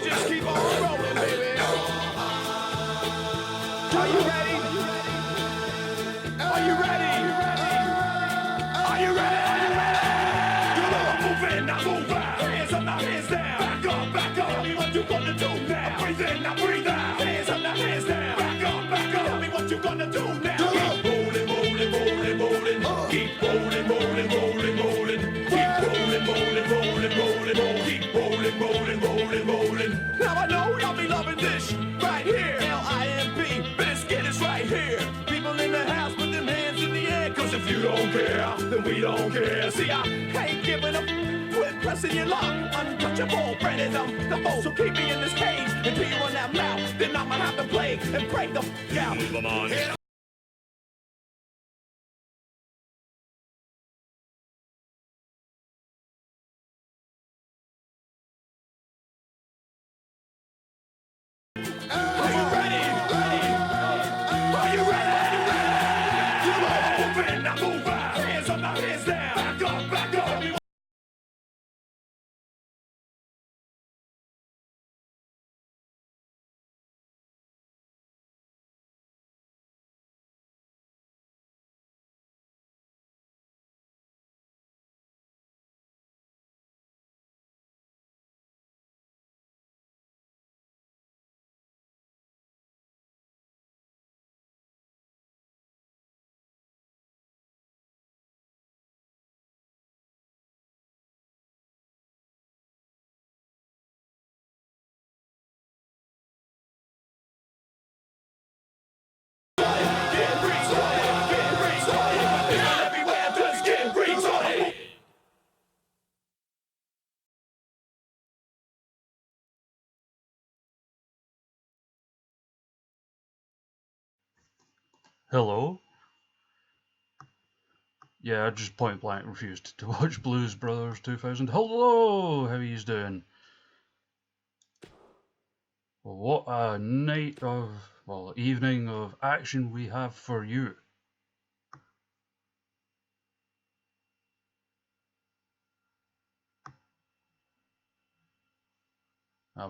Just keep on rolling, baby. Are you ready? Are you ready? Are you ready? Come on, move in, now move out. Hands up, now hands down. Back up, back up. Tell me what you gonna do now. Breathe in, now breathe out. Hands up, now hands down. Back up, back up. Tell me what you gonna do now. Keep rolling, rolling, rolling, rolling. Keep rolling, rolling, rolling, rolling. Keep rolling, rolling, rolling, rolling. Keep rolling, rolling, rolling, rolling. Now I know y'all be loving this right here. L-I-M-P, biscuit is right here. People in the house put them hands in the air. Cause if you don't care, then we don't care. See, I ain't giving up. Quit pressing your luck. Untouchable, branded the foe. So keep me in this cage until you run that mouth. Then I'ma have to play and break the f*** out. Move them on. Are you ready? Are you ready? Come on, move in, now move out. Hands up, now hands down. Back up, back up. Hello? Yeah, I just point blank refused to watch Blues Brothers 2000. Hello! How are you doing? Well, what a night of, well, evening of action we have for you.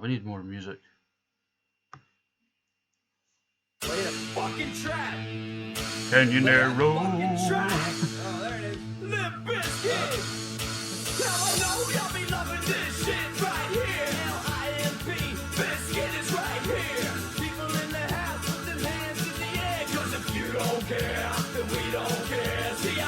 We need more music. Play a fucking track. Can you narrow? Oh, there it is. Limp Bizkit. Now I know y'all be loving this shit right here. L-I-M-P, Bizkit is right here. People in the house with them hands in the air. Cause if you don't care, then we don't care. See, I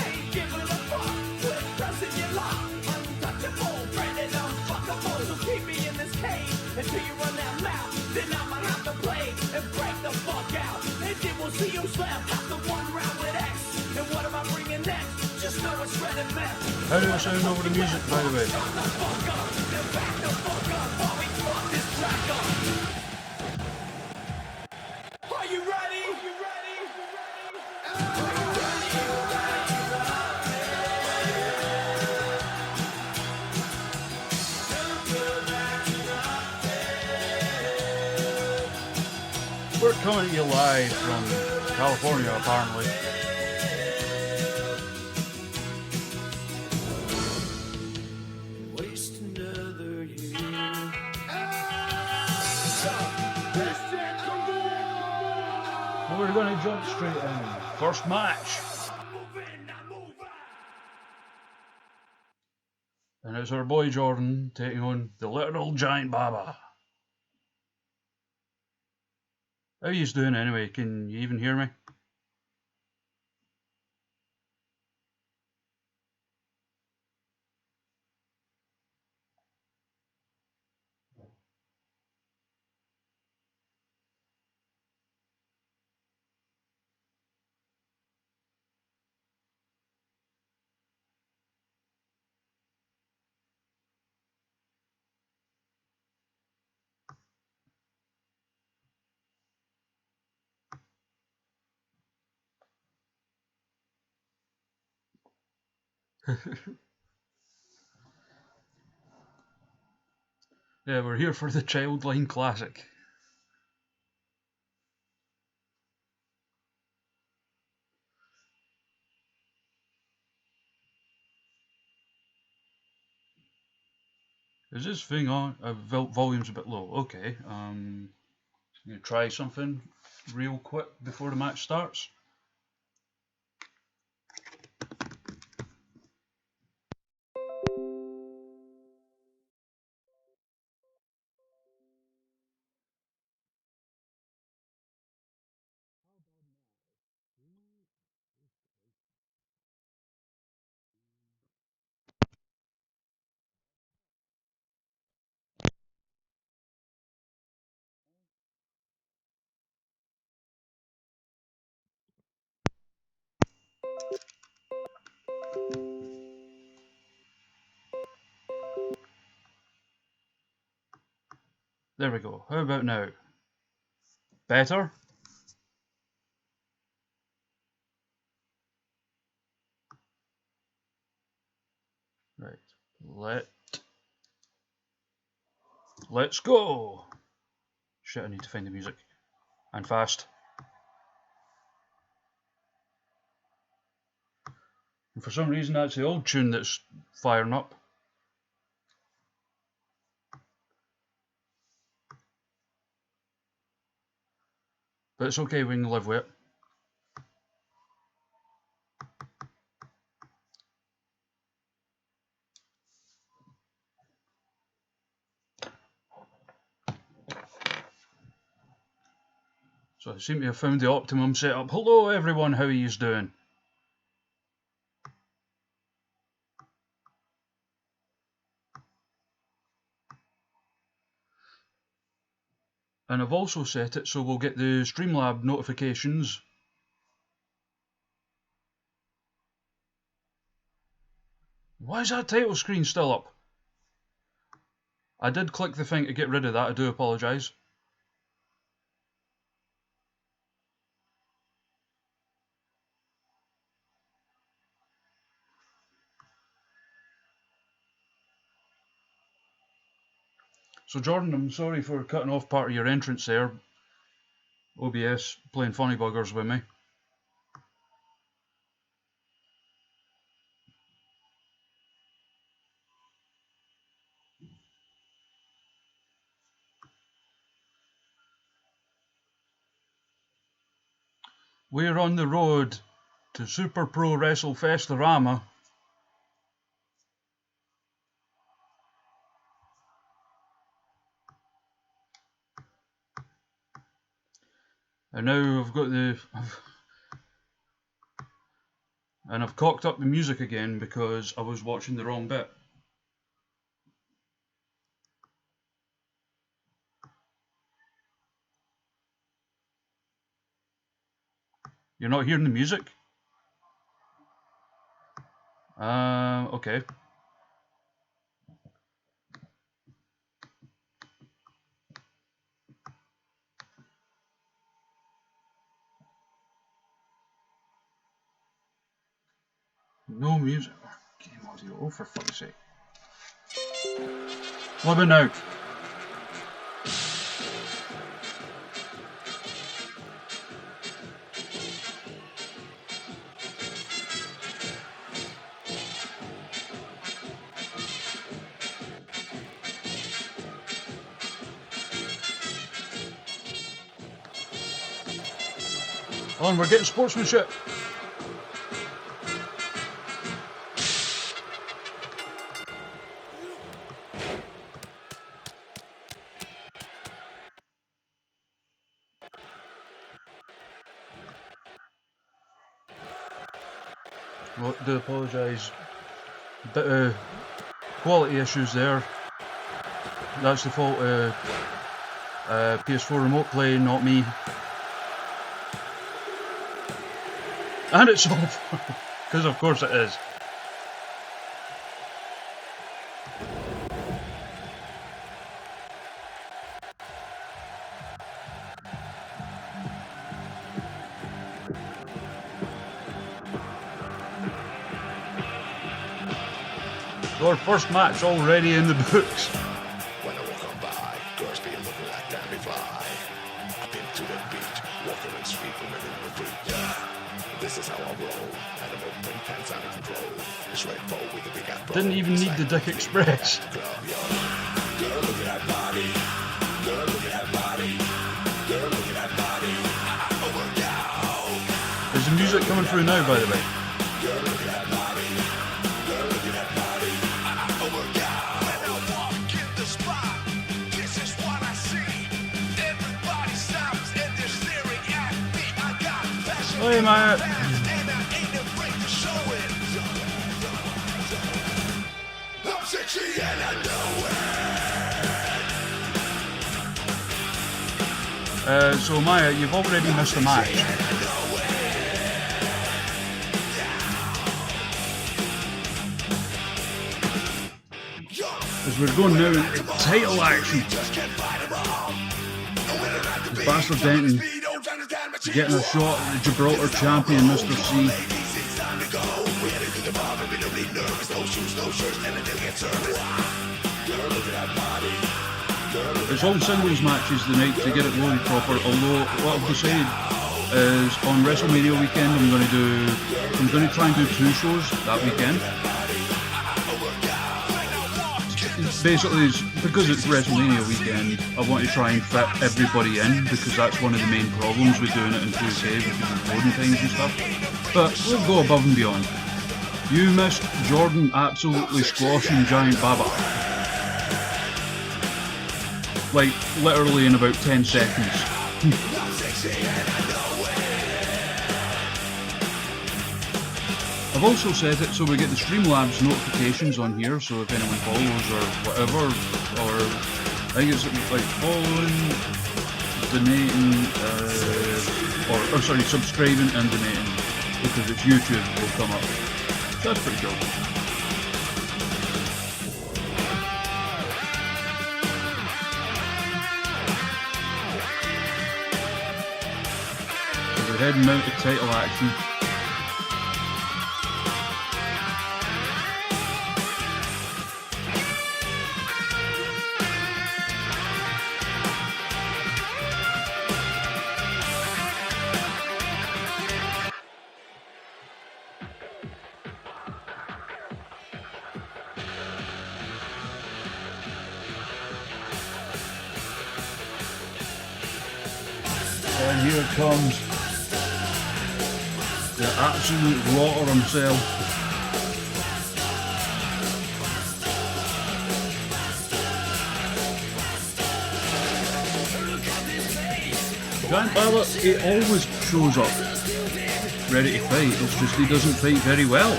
ain't giving a fuck. Quit pressing your luck. Untouchable, branded unfuckable. So keep me in this cage until you run that mouth. Then I'ma have to play and break the fuck out. And then we'll see you slap after one round with X. And what am I bringing next? Just know it's red and meth. How do I sound over the music, by the way? Shut the fuck up, then back the fuck up while we fuck this track up. Are you ready? Are you ready? We're coming to you live from California, apparently. Waste another year. We're going to jump straight in. First match. And it's our boy Jordan taking on the literal giant Baba. How you doing anyway? Can you even hear me? Yeah, we're here for the Childline Classic. Is this thing on? Volume's a bit low. Okay. I'm gonna try something real quick before the match starts. There we go. How about now? Better? Right. Let's go! Shit, I need to find the music. And fast. And for some reason that's the old tune that's firing up. But it's okay, we can live with it. So I seem to have found the optimum setup. Hello everyone, how are you doing? And I've also set it so we'll get the Streamlab notifications. Why is that title screen still up? I did click the thing to get rid of that, I do apologise. So Jordan, I'm sorry for cutting off part of your entrance there. OBS playing funny buggers with me. We're on the road to SuperProWrestleFest-O-Rama. And now I've got and I've cocked up the music again because I was watching the wrong bit. You're not hearing the music? Okay. No music. Game audio. Oh, for fuck's sake. What about now? On, we're getting sportsmanship. Well, I do apologise. Bit of quality issues there. That's the fault of PS4 remote play, not me. And it's off, because of course it is. Our first match already in the books. When I walk on by, girls be looking like Dammy Fly. I've been to the beach, walking and sweeping in the street. Yeah. This is how I roll. Animal pink pants out of control. It's straightforward Didn't even need the Dick Express. Is the music coming through now, by the way? Hey, mate. So Maya, you've already missed a match. As we're going now into title action. As Bastard Denton getting a shot at the Gibraltar champion, Mr. C. It's all singles matches tonight to get it really proper, although what I've decided is on WrestleMania weekend I'm going to try and do 2 shows that weekend. Basically, because it's WrestleMania weekend, I want to try and fit everybody in, because that's one of the main problems with doing it in 2K, because of loading times and stuff. But we'll go above and beyond. You missed Jordan absolutely squashing Giant Baba. Like, literally in about 10 seconds. I've also set it so we get the Streamlabs notifications on here, so if anyone follows or whatever, or I think it's like following, donating, or sorry, subscribing and donating, because it's YouTube will come up. So that's pretty cool. So we're heading out to title action. And here comes the absolute rotter himself. Giant Baba, he always shows up ready to fight, it's just he doesn't fight very well.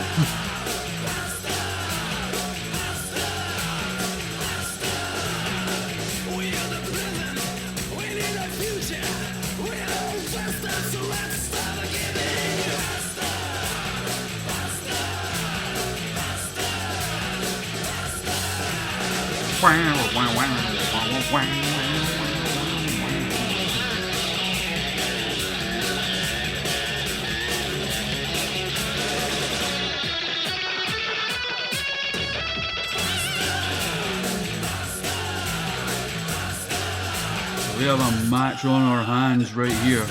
We have a match on our hands right here.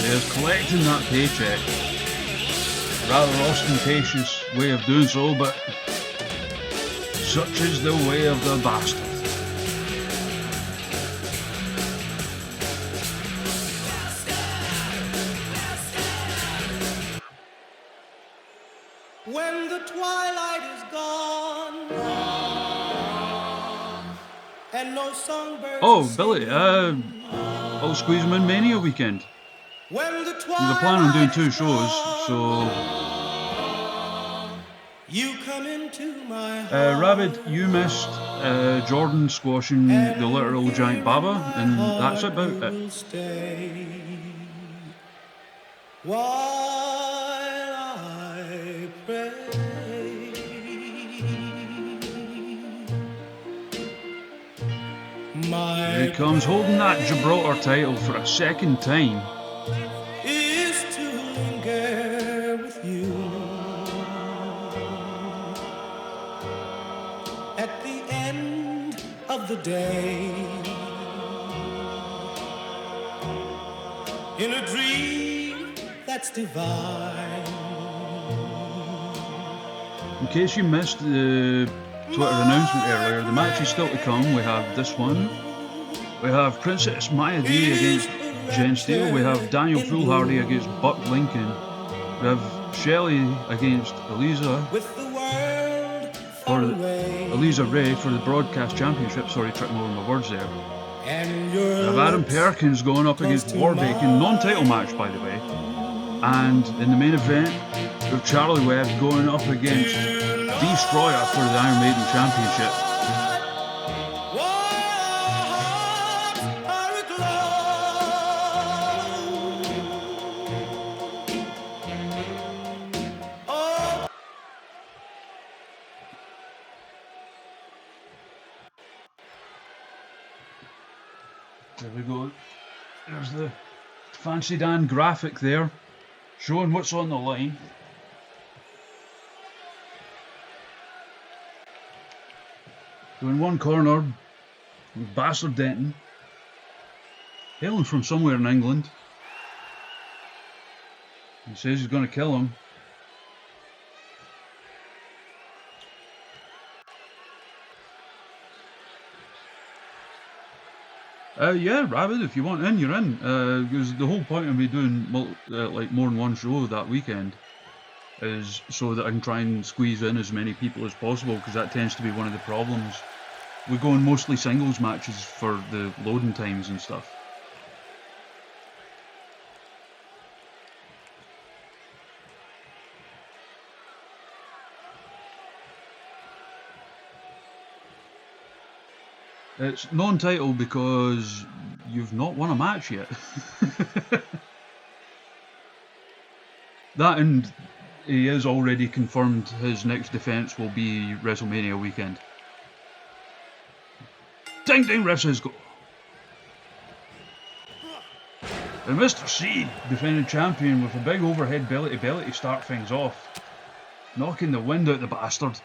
Is collecting that paycheck. Rather ostentatious way of doing so, but such is the way of the bastard. When the twilight is gone and no songbirds. Oh, Billy, I'll squeeze him in Mania weekend. We're planning on doing 2 shows, so You come into my heart. Rabbit, you missed Jordan squashing the literal giant Baba, and that's about it. Will stay while I pray. Here he comes, holding that Gibraltar title for a second time. Is to linger with you at the end of the day, in a dream that's divine. In case you missed the Twitter announcement earlier, the match is still to come. We have this one. We have Princess Maya D against Jen Steele. We have Daniel Foolhardy against Buck Lincoln. We have Shelley against Eliza. With the world Or far away, Eliza Ray for the Broadcast Championship. Sorry, tripping over my words there. and We your have Adam lips Perkins going up against Warbacon. Non-title match, by the way. And in the main event, we have Charlie Webb going up against Destroyer for the Iron Maiden Championship. There we go. There's the Fancy Dan graphic there, showing what's on the line. So in one corner, Bastard Denton, hailing from somewhere in England. He says he's going to kill him. Yeah, Rabbit, if you want in, you're in. Because the whole point of me doing like more than one show that weekend is so that I can try and squeeze in as many people as possible, because that tends to be one of the problems. We go in mostly singles matches for the loading times and stuff. It's non-title because you've not won a match yet. That, and he has already confirmed his next defense will be WrestleMania weekend. Ding ding, ref says go. And Mr. C, defending champion, with a big overhead belly to belly to start things off, knocking the wind out the bastard.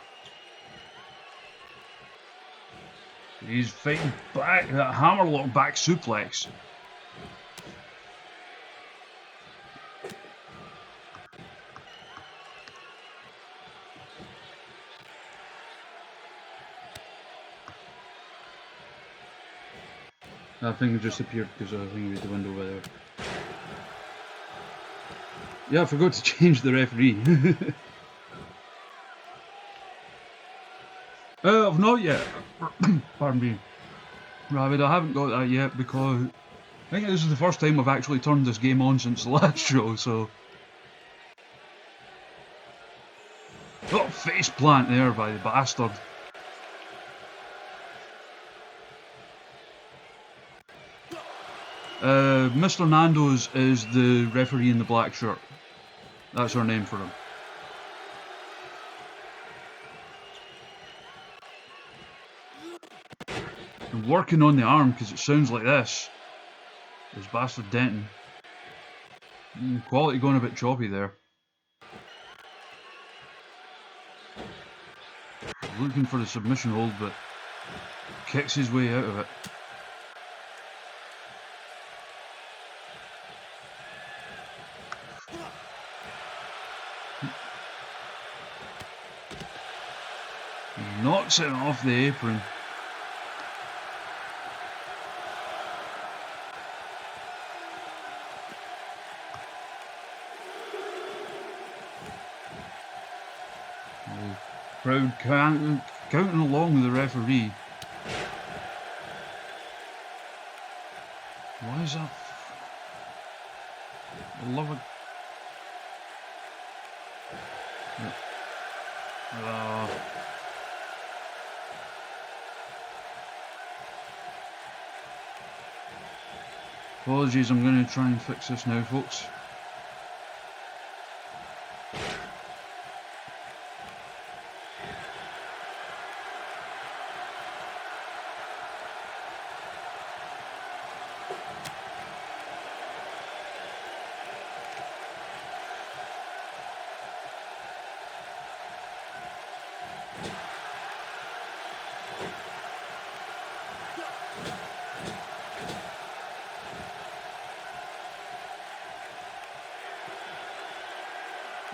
He's fighting back, that hammerlock back suplex. That thing just appeared because I think it was the window over there. Yeah, I forgot to change the referee. I've not yet. Pardon me. Rabbit, I haven't got that yet because I think this is the first time I've actually turned this game on since the last show, so. Oh, face plant there by the bastard. Mr. Nando's is the referee in the black shirt. That's our name for him. I'm working on the arm because it sounds like this. This Bastard Denton. Quality going a bit choppy there. Looking for the submission hold, but kicks his way out of it. Knocks it off the apron. Crowd counting along with the referee. Why is that? I love it. Apologies, I'm going to try and fix this now, folks.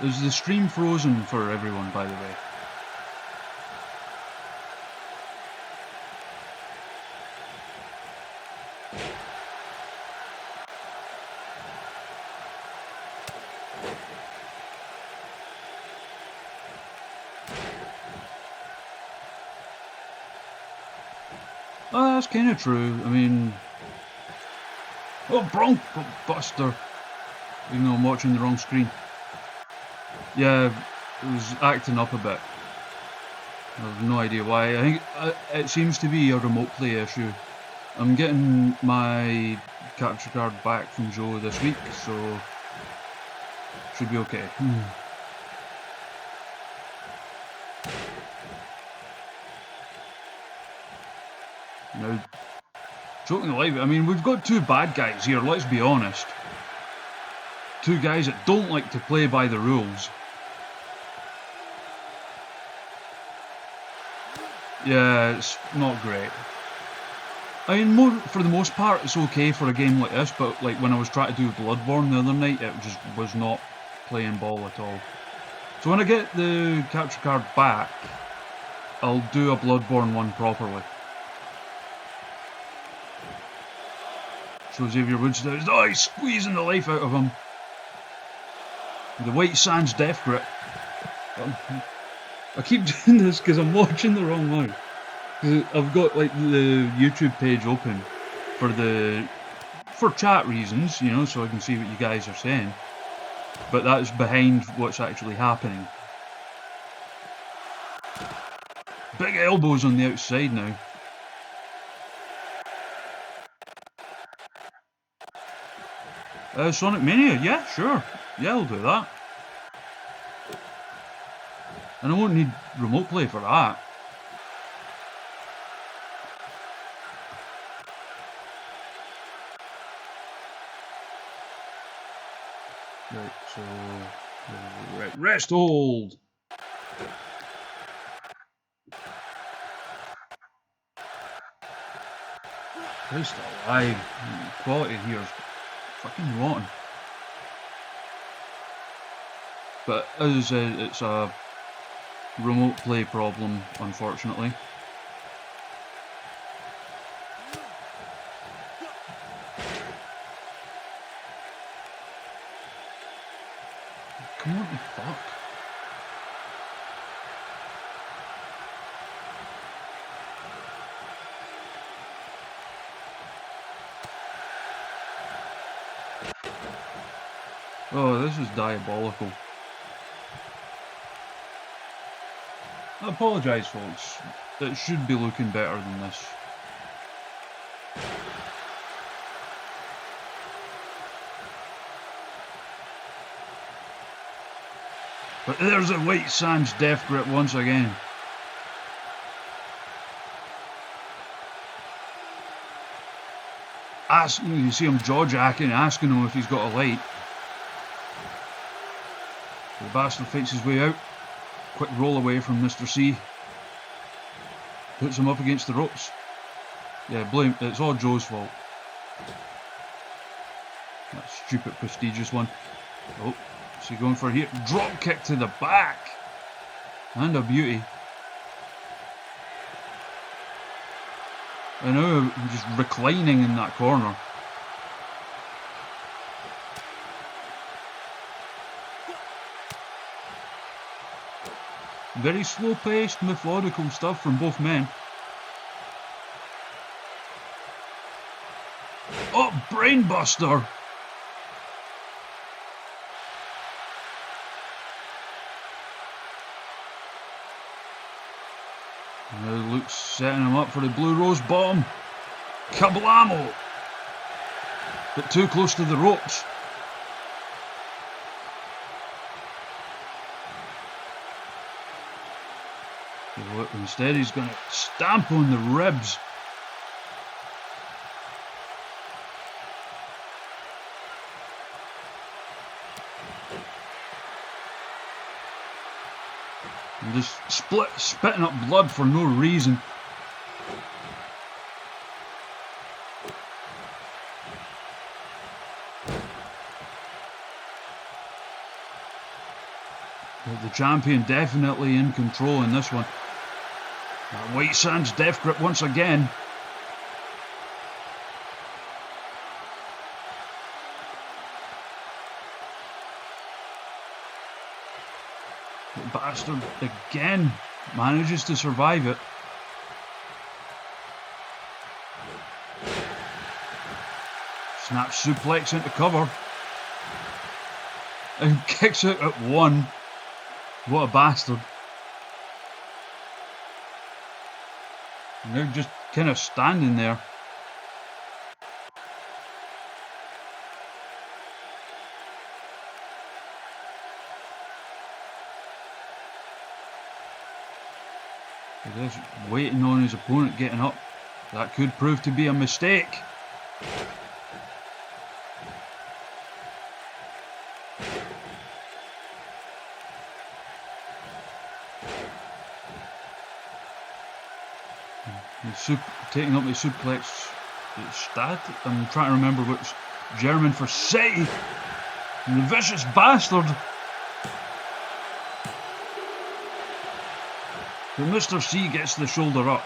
Is the stream frozen for everyone, by the way? Oh, that's kind of true. I mean... Oh, Bronco Buster! Even though I'm watching the wrong screen. Yeah, it was acting up a bit. I have no idea why. I think it seems to be a remote play issue. I'm getting my capture card back from Joe this week, so should be okay. Now, joking alive, I mean, we've got two bad guys here, let's be honest. Two guys that don't like to play by the rules. Yeah, it's not great. I mean, for the most part, it's okay for a game like this, but like when I was trying to do Bloodborne the other night, it just was not playing ball at all. So when I get the capture card back, I'll do a Bloodborne one properly. So Xavier Woods does, oh, he's squeezing the life out of him. The White Sands Death Grip. I keep doing this because I'm watching the wrong one. Because I've got like the YouTube page open for chat reasons, you know, so I can see what you guys are saying. But that's behind what's actually happening. Big elbows on the outside now. Sonic Mania, yeah, sure. Yeah, I'll do that. And I won't need remote play for that. Right, so... Rest hold! Christ alive. Quality here is fucking rotten. But as I said, it's a remote play problem, unfortunately. Come on, you fuck. Oh, this is diabolical. I apologise, folks. It should be looking better than this. But there's a White Sands Death Grip once again. You see him jaw-jacking, asking him if he's got a light. The bastard fights his way out. Quick roll away from Mr. C. Puts him up against the ropes. Yeah, blame. It's all Joe's fault. That stupid prestigious one. Oh, what's he going for here? Drop kick to the back. And a beauty. I know, I'm just reclining in that corner. Very slow-paced, methodical stuff from both men. Oh, brainbuster! Now Luke's setting him up for the Blue Rose bomb. Kablamo! But too close to the ropes. Instead he's going to stamp on the ribs. And just spitting up blood for no reason. But the champion definitely in control in this one. White Sands death grip once again. The bastard again manages to survive it. Snaps suplex into cover. And kicks out at one. What a bastard. And they're just kind of standing there. Just waiting on his opponent getting up. That could prove to be a mistake. Taking up the suplex. Stad? I'm trying to remember which German for city. And the vicious bastard. But Mr. C gets the shoulder up.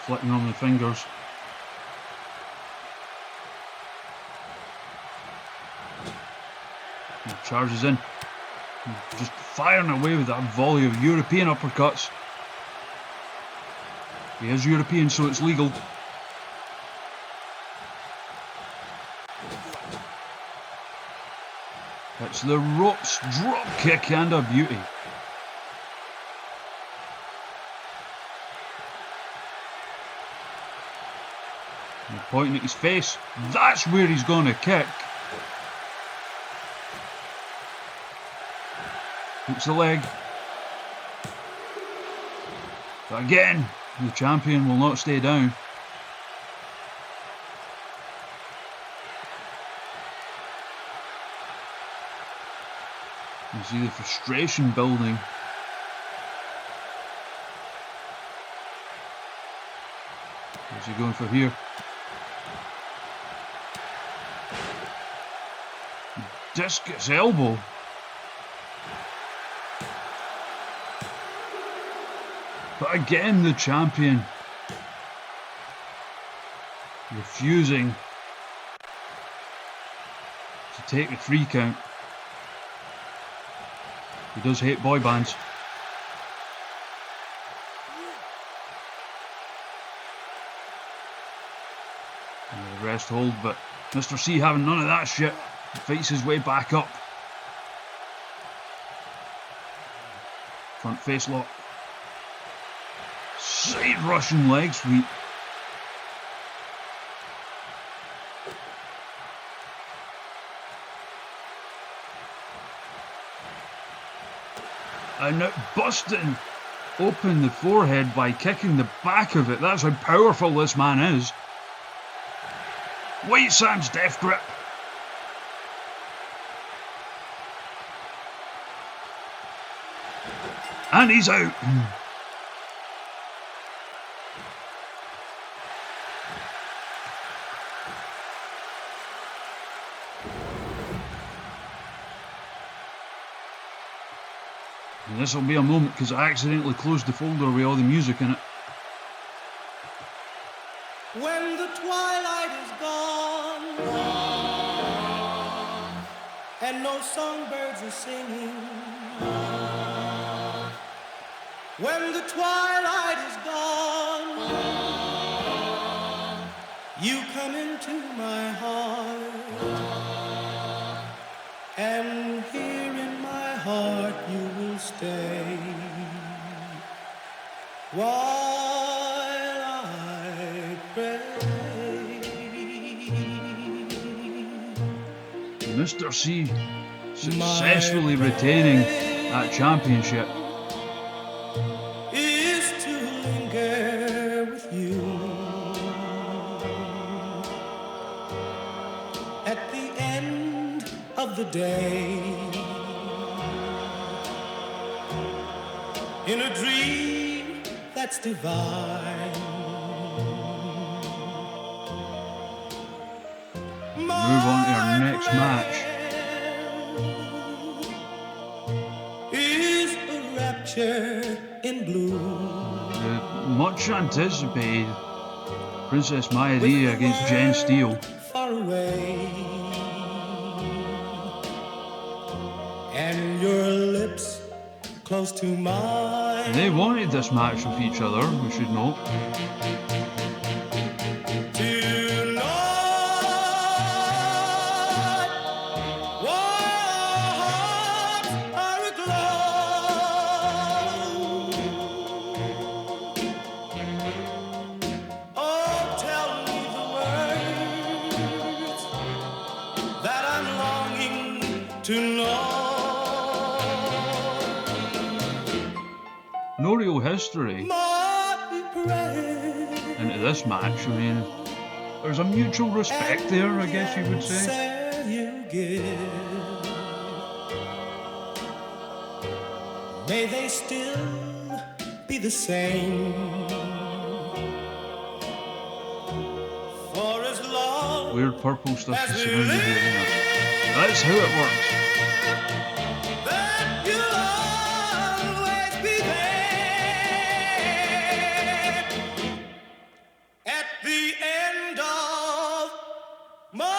Flicking on the fingers. He charges in. Just firing away with that volley of European uppercuts. He is European, so it's legal. It's the ropes drop kick and a beauty. And pointing at his face, that's where he's going to kick. Hooks the leg. But again, the champion will not stay down. You see the frustration building. What's he going for here? Discus elbow. But again, the champion refusing to take the 3 count. He does hate boy bands. And the rest hold, but Mr. C having none of that shit. He fights his way back up. Front face lock. Side Russian leg sweep. And now busting open the forehead by kicking the back of it. That's how powerful this man is. White Sands death grip. And he's out. And this will be a moment because I accidentally closed the folder with all the music in it. When the twilight is gone and no songbirds are singing, when the twilight is gone, you come into my heart, and here in my heart you will will stay while I pray. Mr. C successfully retaining that championship. Is to linger with you at the end of the day, in a dream that's divine. Move on to our next match. Is a rapture in blue. The much anticipated Princess Maide against Jen Steele. Far away, and your lips close to mine. They wanted this match with each other, we should note. No real history into this match. I mean, there's a mutual respect there, I guess you would say. May they still be the same for as long. Weird purple stuff is surrounding here, isn't it? That's how it works. That you'll always be there at the end of my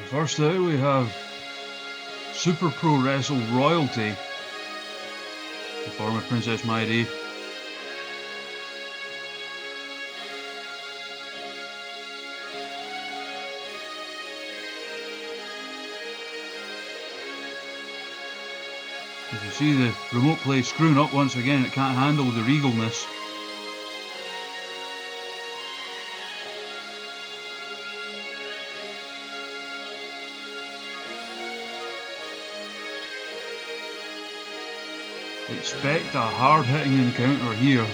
First out we have Super Pro Wrestle Royalty, the former Princess Maide. As you see the remote play screwing up once again, it can't handle the regalness. Expect a hard-hitting encounter here.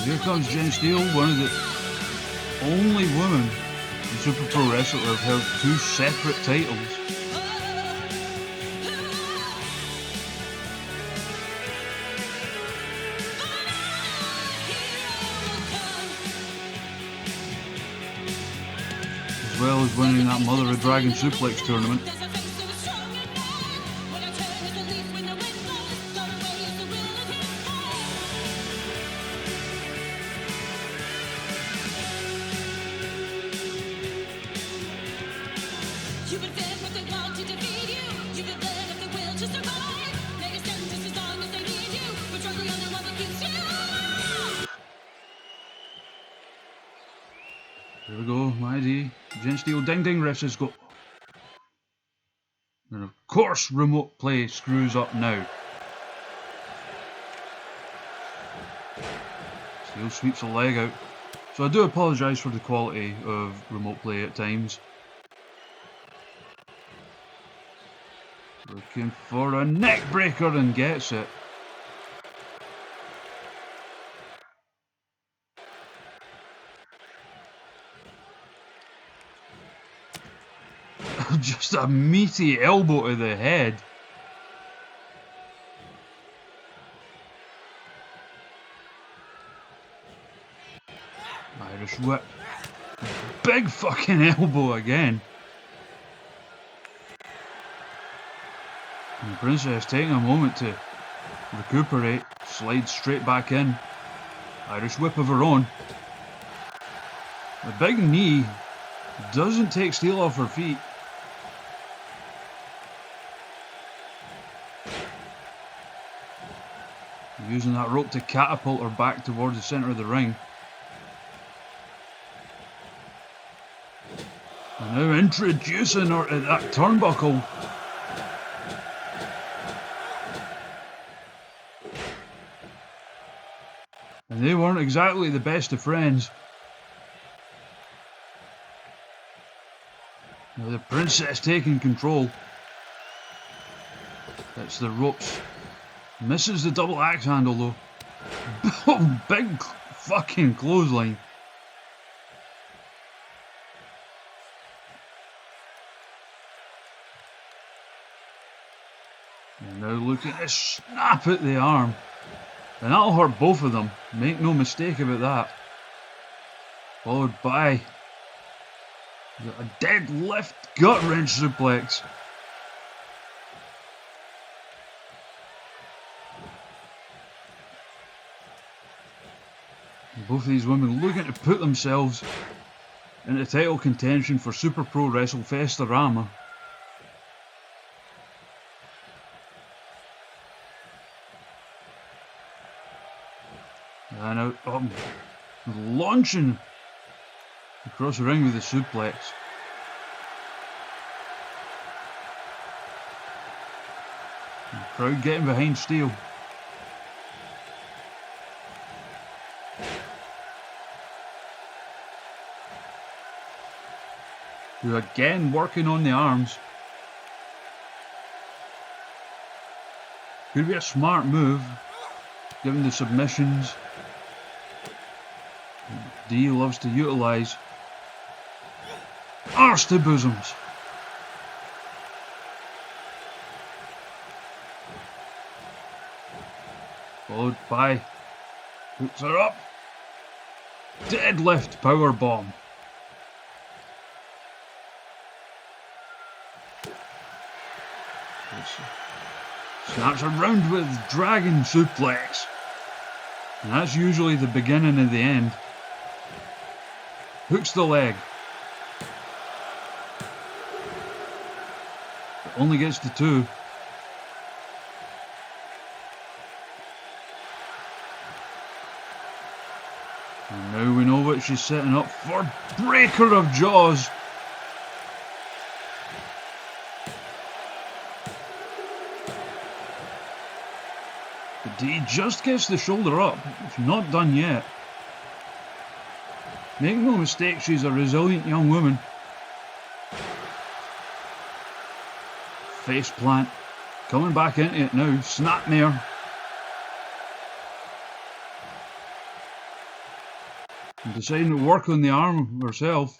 Here comes Jen Steele, one of the only women in Super Pro Wrestling to have held two separate titles. As well as winning that Mother of Dragon Suplex tournament. Here we go, Maide. Jen Steele, ding ding, refs, go. And of course remote play screws up now. Steel sweeps a leg out. So I do apologise for the quality of remote play at times. Looking for a neck breaker and gets it. Just a meaty elbow to the head. Irish whip. Big fucking elbow again. And the Princess taking a moment to recuperate. Slides straight back in. Irish whip of her own. The big knee doesn't take Steel off her feet. Using that rope to catapult her back towards the centre of the ring. And now introducing her to that turnbuckle. And they weren't exactly the best of friends. Now the Princess taking control. It's the ropes. Misses the double axe handle though. Oh, big fucking clothesline. And now looking to snap at the arm. And that'll hurt both of them. Make no mistake about that. Followed by a deadlift gut wrench suplex. Both of these women looking to put themselves into title contention for Super Pro WrestleFest-O-Rama. And out, launching across the ring with a suplex. And the crowd getting behind Steel. Who again working on the arms. Could be a smart move, given the submissions D loves to utilise. Arse to bosoms. Followed by hooks her up. Deadlift power bomb. Snaps around with dragon suplex. And that's usually the beginning of the end. Hooks the leg. But only gets to 2. And now we know what she's setting up for. Breaker of jaws. But D just gets the shoulder up. It's not done yet. Make no mistake, she's a resilient young woman. Face plant. Coming back into it now. Snapmare. And deciding to work on the arm herself.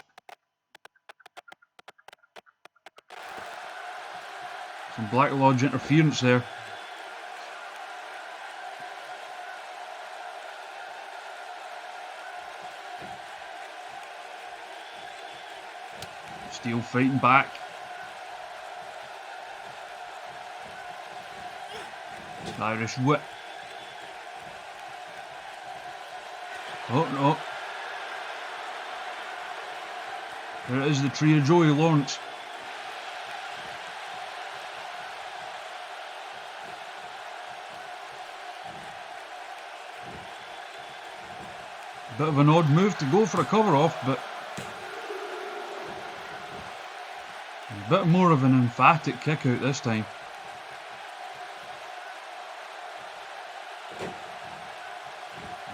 Some Black Lodge interference there. Steel fighting back. Irish whip. Oh no. There it is, the tree of Joey Lawrence. Bit of an odd move to go for a cover off, but A bit more of an emphatic kick out this time.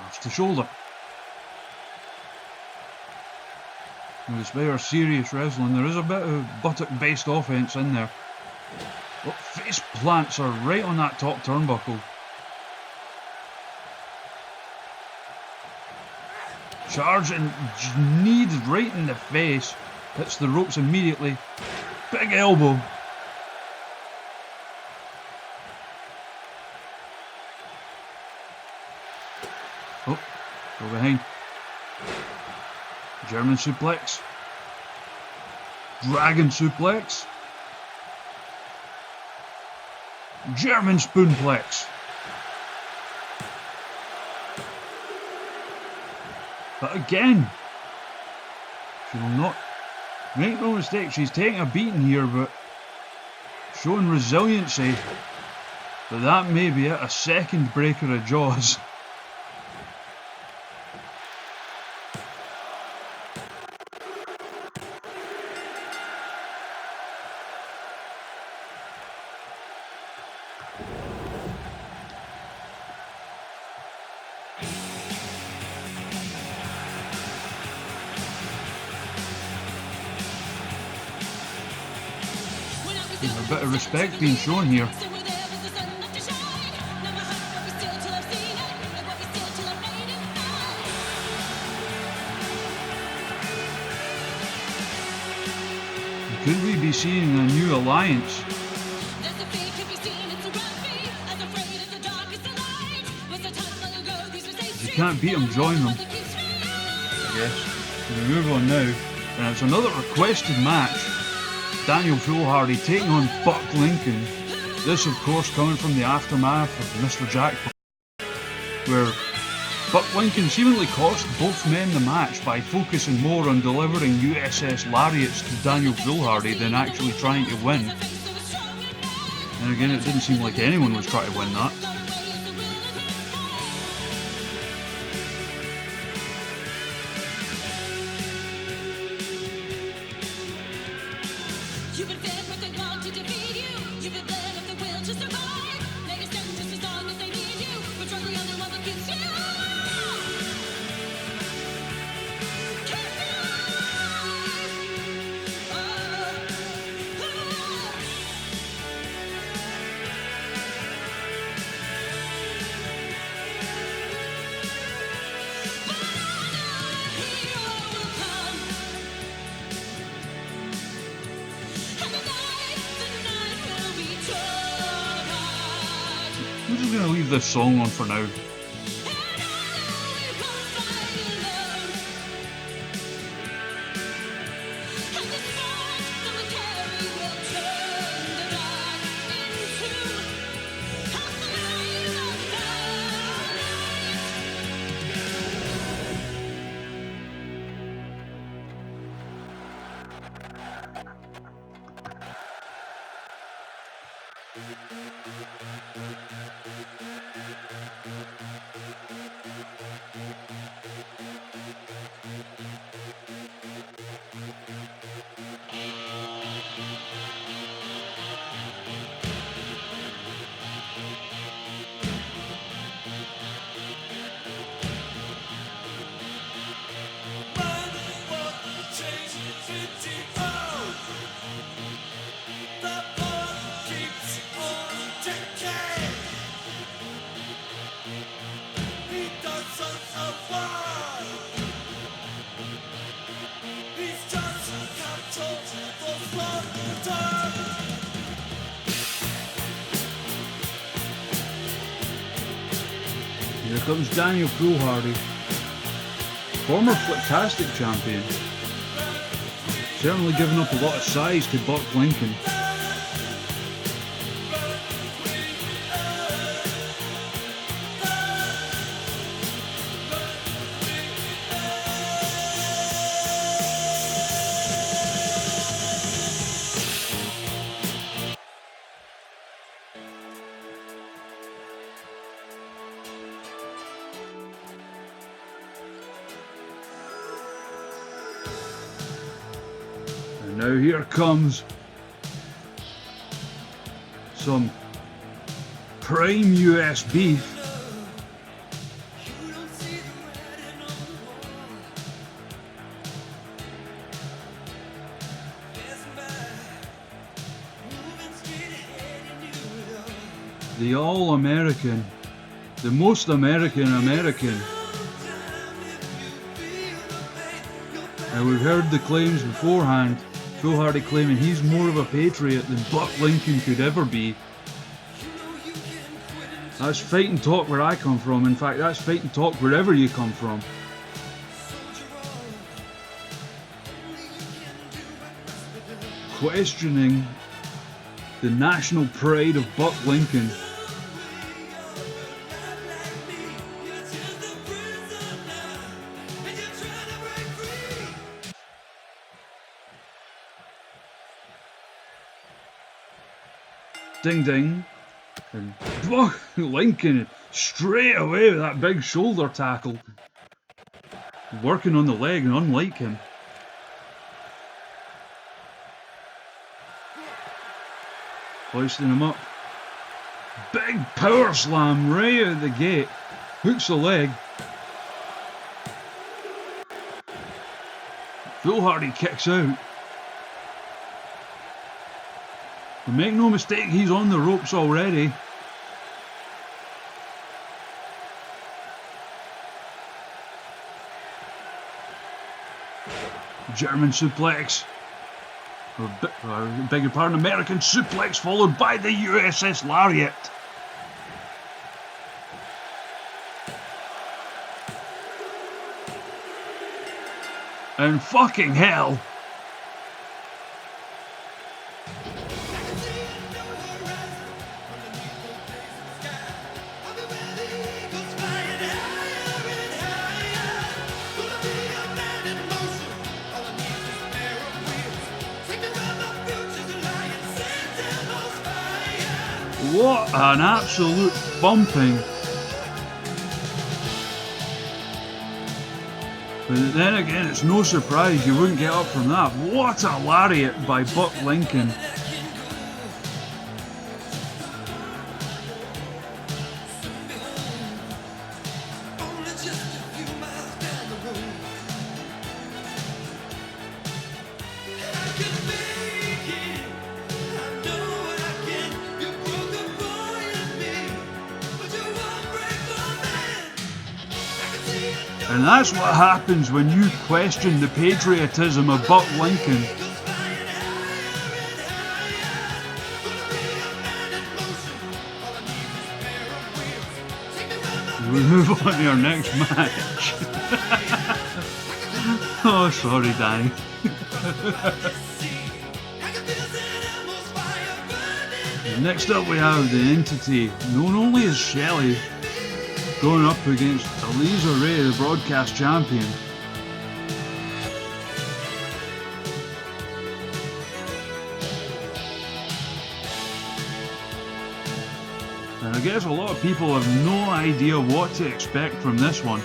Off to shoulder. Now, despite our serious wrestling, there is a bit of buttock-based offense in there. Oh, face plants are right on that top turnbuckle. Charging knee right in the face. Hits the ropes immediately. Big elbow. Oh, go behind. German suplex. Dragon suplex. German spoonplex. But again, she will not, make no mistake, she's taking a beating here, but showing resiliency. But that may be it, a second breaker of jaws. A bit of respect being shown here. Could we be seeing a new alliance? If you can't beat them, join them. Yes. We move on now, and it's another requested match. Daniel Foolhardy taking on Buck Lincoln. This, of course, coming from the aftermath of Mr. Jackpot, where Buck Lincoln seemingly cost both men the match by focusing more on delivering USS lariats to Daniel Foolhardy than actually trying to win. And again, it didn't seem like anyone was trying to win that. I'm just going to leave this song on for now. Here comes Daniel Foolhardy, former Fliptastic champion, certainly giving up a lot of size to Buck Lincoln. And now here comes some prime US beef. The all-American, the most American. And we've heard the claims beforehand, Phil Hardy claiming he's more of a patriot than Buck Lincoln could ever be. That's fighting talk where I come from. In fact, that's fighting talk wherever you come from. Questioning the national pride of Buck Lincoln. Ding ding. And Buck Lincoln straight away with that big shoulder tackle. Working on the leg, and unlike him. Hoisting him up. Big power slam right out the gate. Hooks the leg. Phil Hardy kicks out. But make no mistake, he's on the ropes already. German suplex. Beg your pardon, American suplex followed by the USS Lariat. And fucking hell. What an absolute bumping. But then again, it's no surprise you wouldn't get up from that. What a lariat by Buck Lincoln. And that's what happens when you question the patriotism of Buck Lincoln. We move on to our next match. Oh, sorry, Danny. Next up we have the Entity, known only as Shelley, going up against Aliza Ray, the broadcast champion. And I guess a lot of people have no idea what to expect from this one.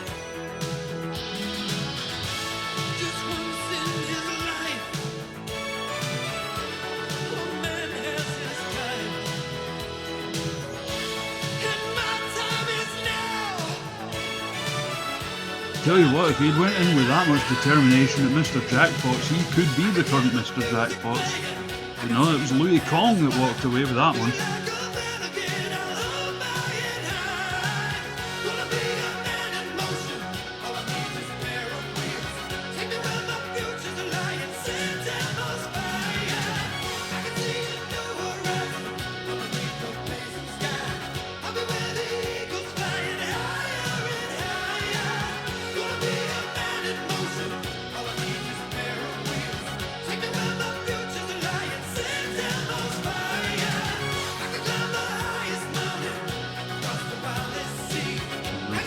Tell you what, if he'd went in with that much determination at Mr. Jackpots, he could be the current Mr. Jackpots. But no, it was Louis Kong that walked away with that one.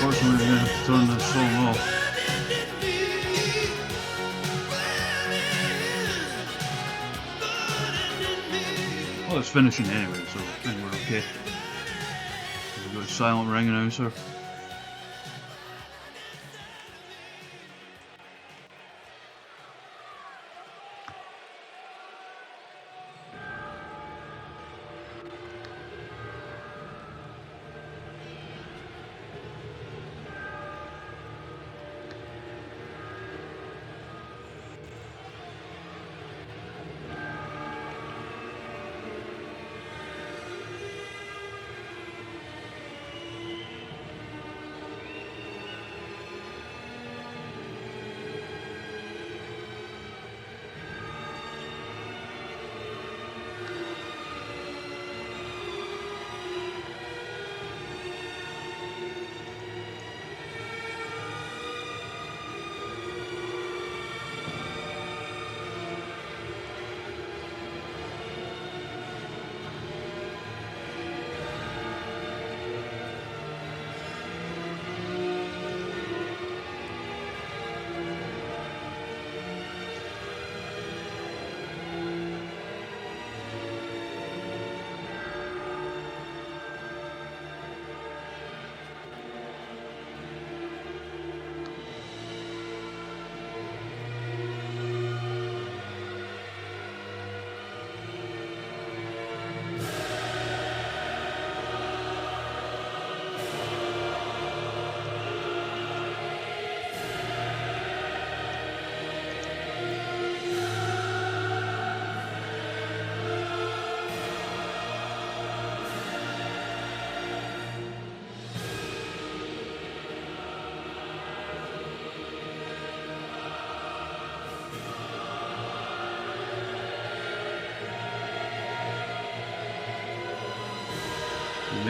Unfortunately, we're going to have to turn this song off. Well, it's finishing anyway, so I think we're okay. We've got a silent ring announcer.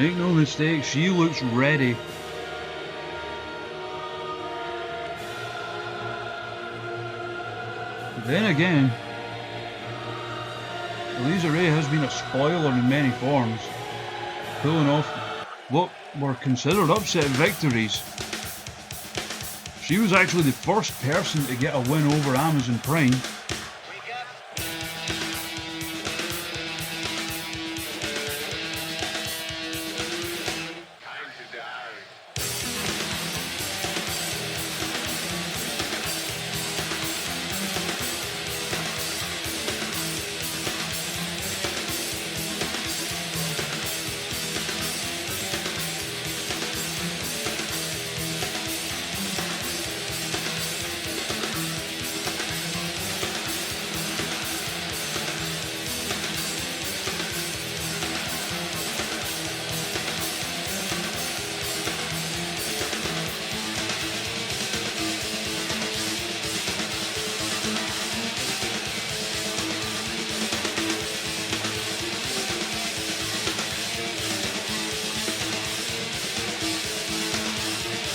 Make no mistake, she looks ready. But then again, Aliza Ray has been a spoiler in many forms, pulling off what were considered upset victories. She was actually the first person to get a win over Amazon Prime.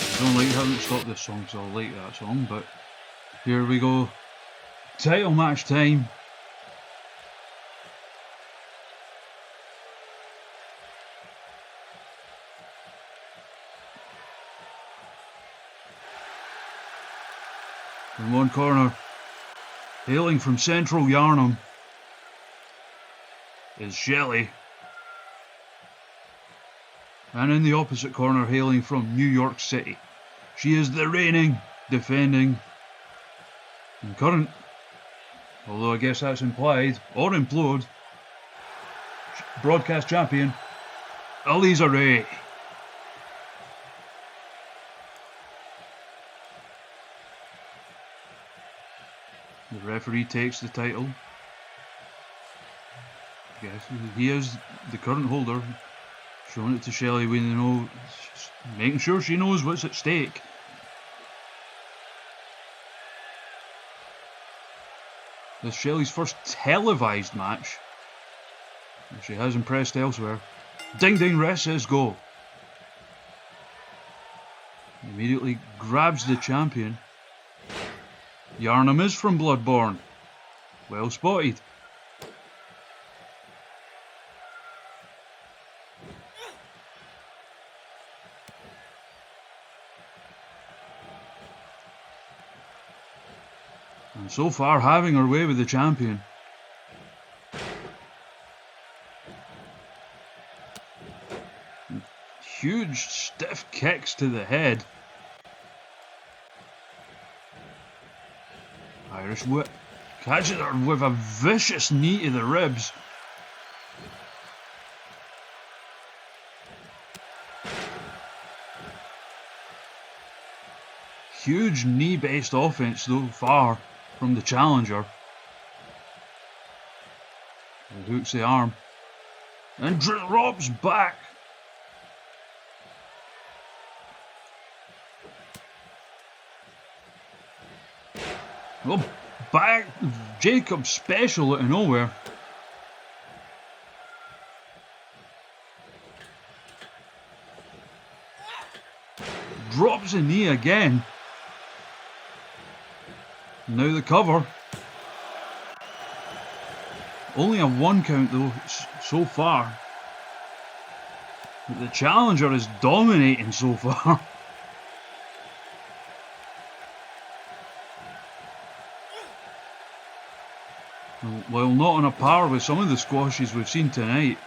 I don't like having to stop this song because I like that song, but here we go. Title match time. In one corner, hailing from Central Yarnum, is Shelley. And in the opposite corner, hailing from New York City, she is the reigning, defending, and current, although I guess that's implied, or implode, broadcast champion, Aliza Ray. The referee takes the title. Yes, he is the current holder. Showing it to Shelley when they know, making sure she knows what's at stake. This is Shelley's first televised match. She has impressed elsewhere. Ding ding, rest says go. Immediately grabs the champion. Yarnum is from Bloodborne. Well spotted. And so far having her way with the champion. Huge stiff kicks to the head. Irish whip. Catches her with a vicious knee to the ribs. Huge knee-based offense so far from the challenger. He hooks the arm and drops back. Well, back Jacob special out of nowhere. Drops the knee again. Now the cover. Only a 1 count though so far. But the challenger is dominating so far. While not on a par with some of the squashes we've seen tonight,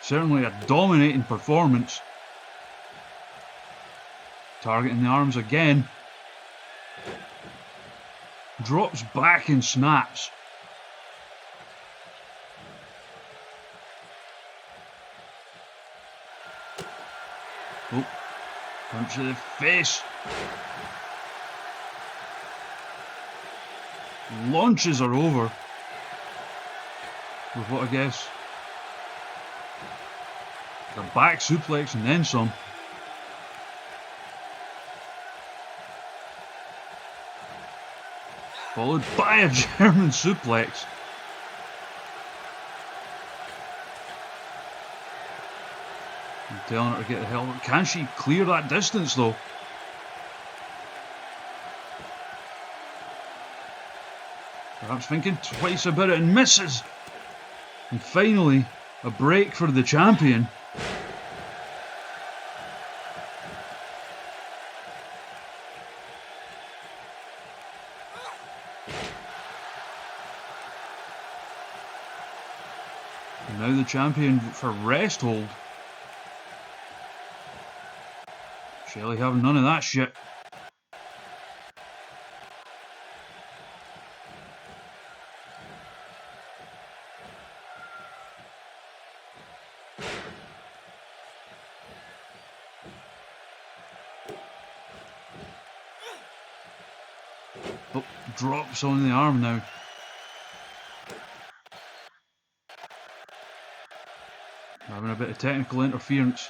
certainly a dominating performance. Targeting the arms again. Drops back and snaps. Oh, punch to the face. Launches her over with what I guess a back suplex and then some. Followed by a German suplex. Telling her to get the hell out. Can she clear that distance though? Perhaps thinking twice about it and misses. And finally, a break for the champion. And now the champion for rest hold. Shelley having none of that shit. Oh, drops on the arm now. Having a bit of technical interference.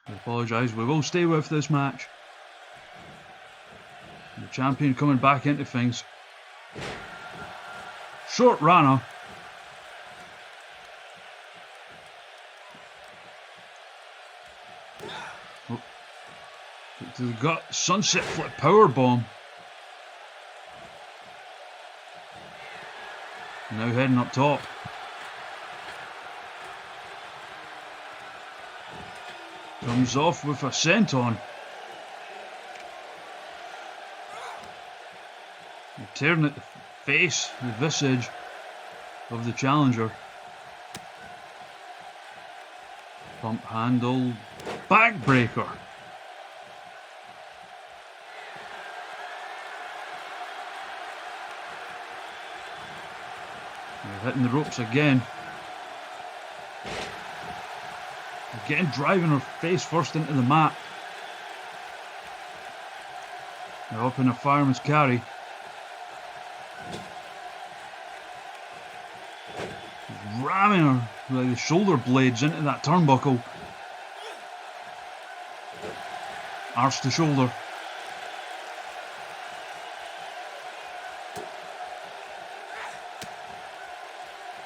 I apologise, we will stay with this match. The champion coming back into things. Short Rana. Oh. To the gut, sunset flip power bomb. Now heading up top. Comes off with a senton. Tearing at the face, the visage of the challenger. Pump handle, backbreaker. They're hitting the ropes again. Again, driving her face first into the mat. Now up in a fireman's carry. Ramming her with the shoulder blades into that turnbuckle. Arse to shoulder.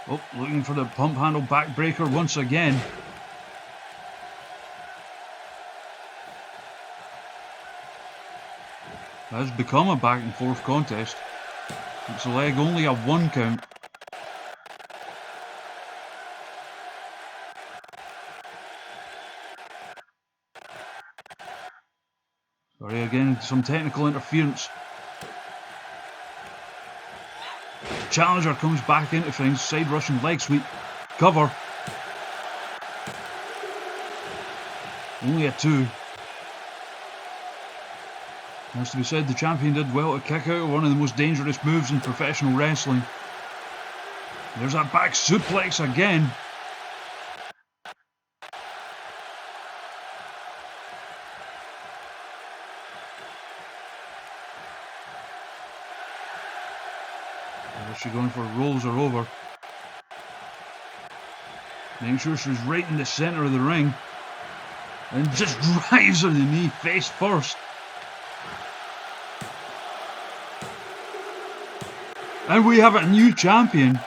Oh, looking for the pump handle backbreaker once again. Has become a back and forth contest. It's a leg, only a 1 count. Sorry, again, some technical interference. Challenger comes back into things, side Russian leg sweep, cover. Only a 2. Has to be said, the champion did well to kick out one of the most dangerous moves in professional wrestling. There's that back suplex again. What's she going for? Rolls her over. Making sure she's right in the centre of the ring. And just drives her the knee face first. And we have a new champion.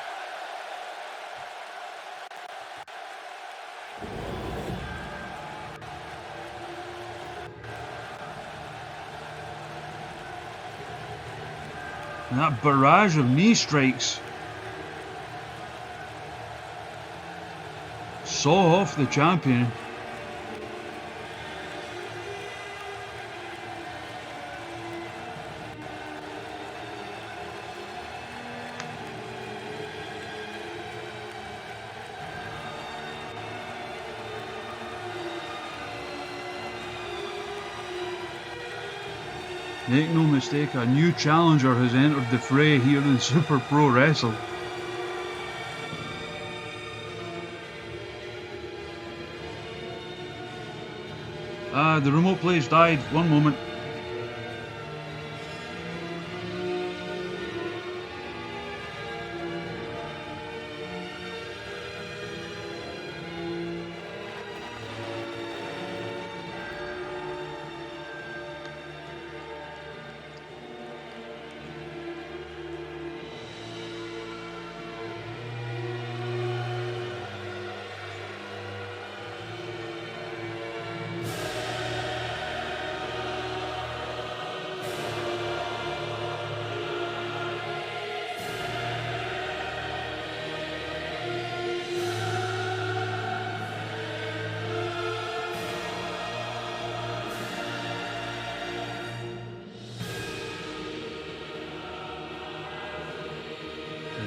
And that barrage of knee strikes saw off the champion. Make no mistake, a new challenger has entered the fray here in Super Pro Wrestle. The remote play's died. One moment.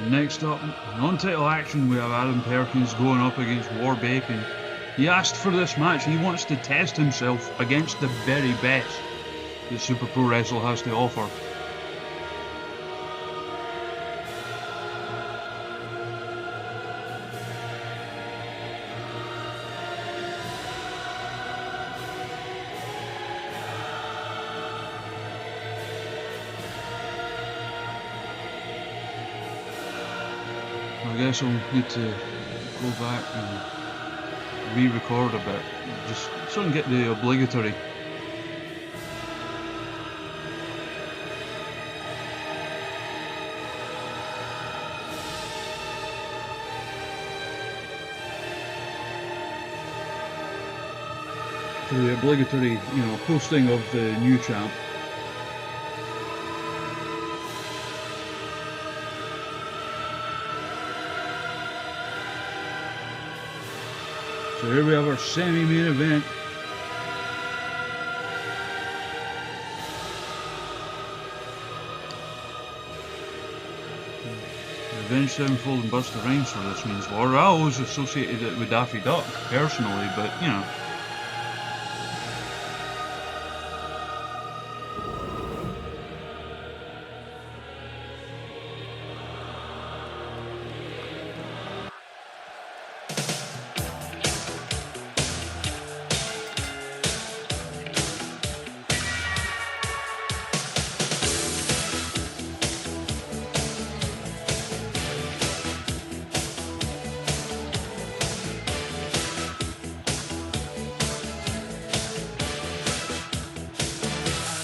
Next up, non-title action, we have Adam Perkins going up against War Bacon. He asked for this match. He wants to test himself against the very best that Super Pro Wrestle has to offer. I guess I'll need to go back and re-record a bit, just so I can get the obligatory. The obligatory, posting of the new champ. So here we have our semi-main event. Revenge Sevenfold and Buster Rhymes for this means war. I always associated it with Daffy Duck, personally, but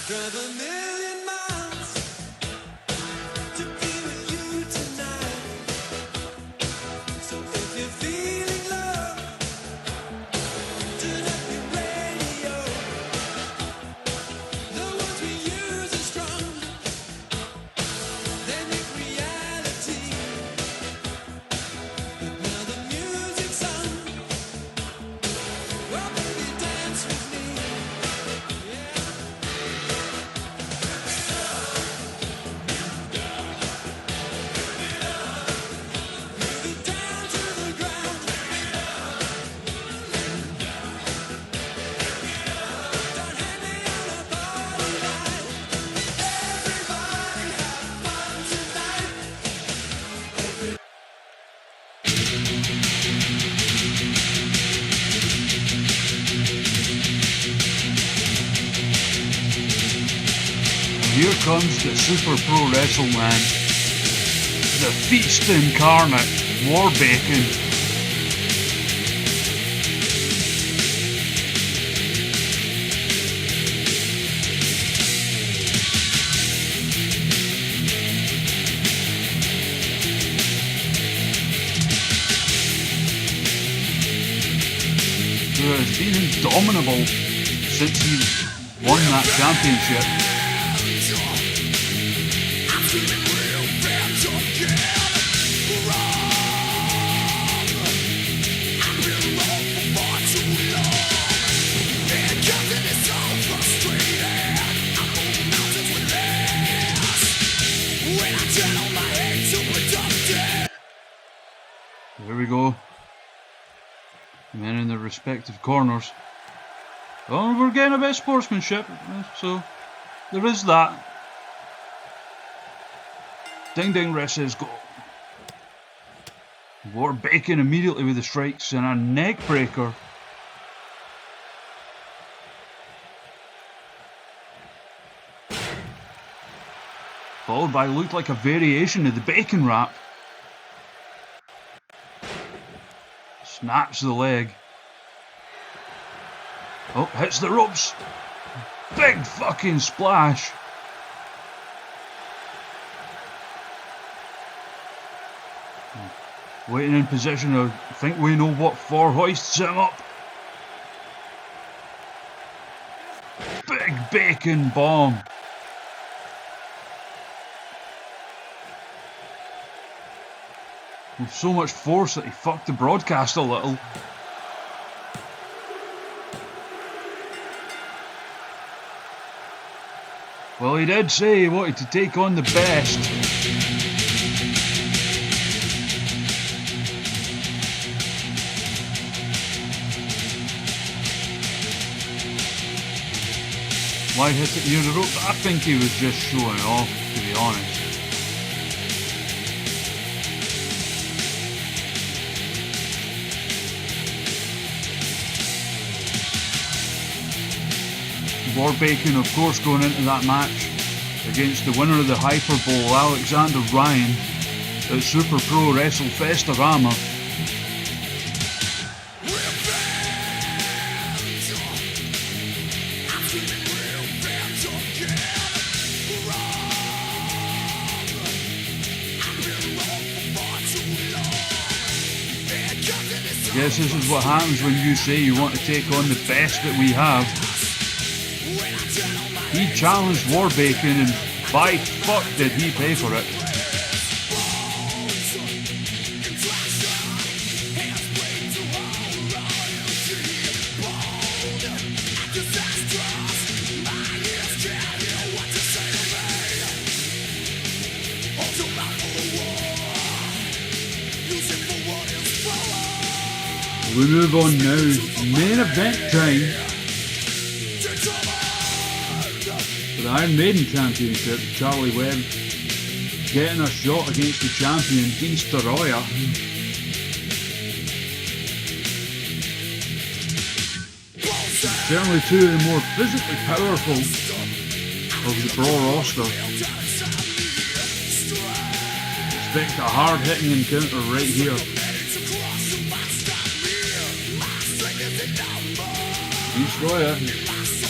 Drive a million miles to be with you tonight. So if you're feeling love, turn up your radio. The words we use are strong, they make reality. But now the music's on. Well, baby, dance with me. here comes the Super Pro Wrestle Man, the Feast incarnate, War Bacon. Who has been indomitable since he won that championship. Here we go. Men in their respective corners. Oh, we're getting a bit of sportsmanship, so there is that. Ding ding, rest says go. War Bacon immediately with the strikes and a neck breaker. Followed by looked like a variation of the bacon wrap. Snaps the leg. Oh, hits the ropes. Big fucking splash. Waiting in position, I think we know what for, hoists him up. Big bacon bomb. With so much force that he fucked the broadcast a little. Well, he did say he wanted to take on the best. Why hit it near the rope? I think he was just showing off, to be honest. Warbacon, of course, going into that match against the winner of the Hyper Bowl, Alexander Ryan, at SuperProWrestleFest-O-Rama. I guess this is what happens when you say you want to take on the best that we have. He challenged Warbacon, and by fuck did he pay for it. We move on now, main event time. For the Iron Maiden Championship, Charlie Webb getting a shot against the champion, Dean Staroya. Certainly two of the more physically powerful of the Raw roster. Expect a hard-hitting encounter right here. Dean Staroya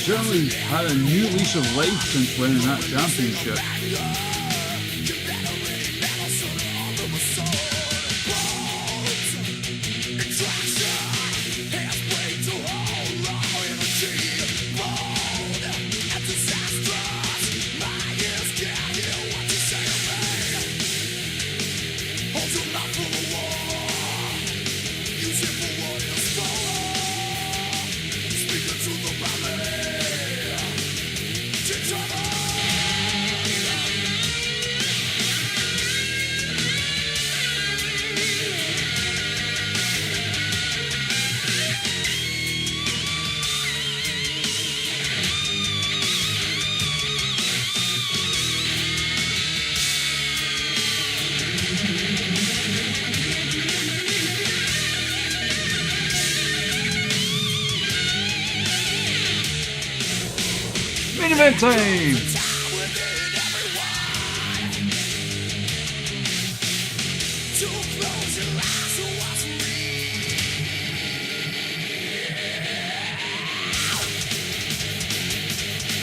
certainly had a new lease of life since winning that championship. Main event time!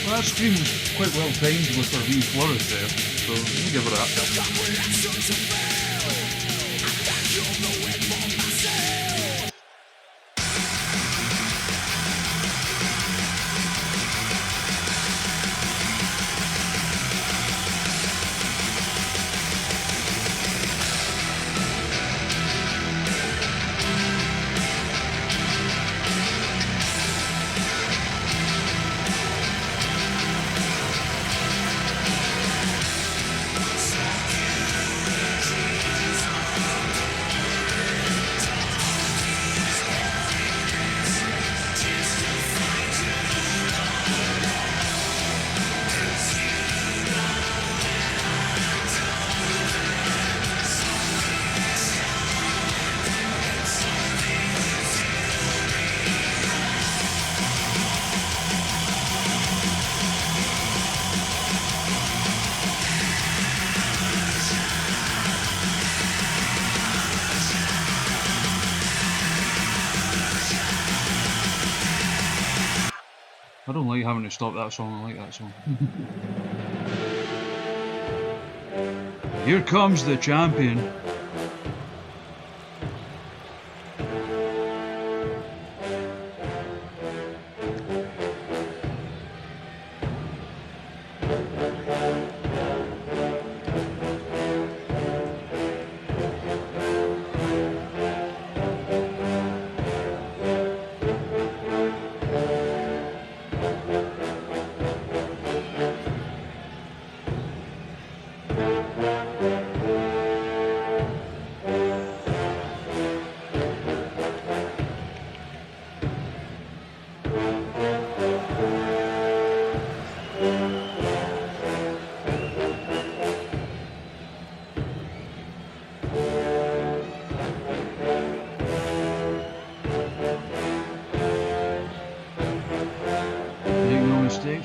Well, that scream was quite well timed with her wee flourish there, so we'll give her that. I don't like having to stop that song, I like that song. Here comes the champion.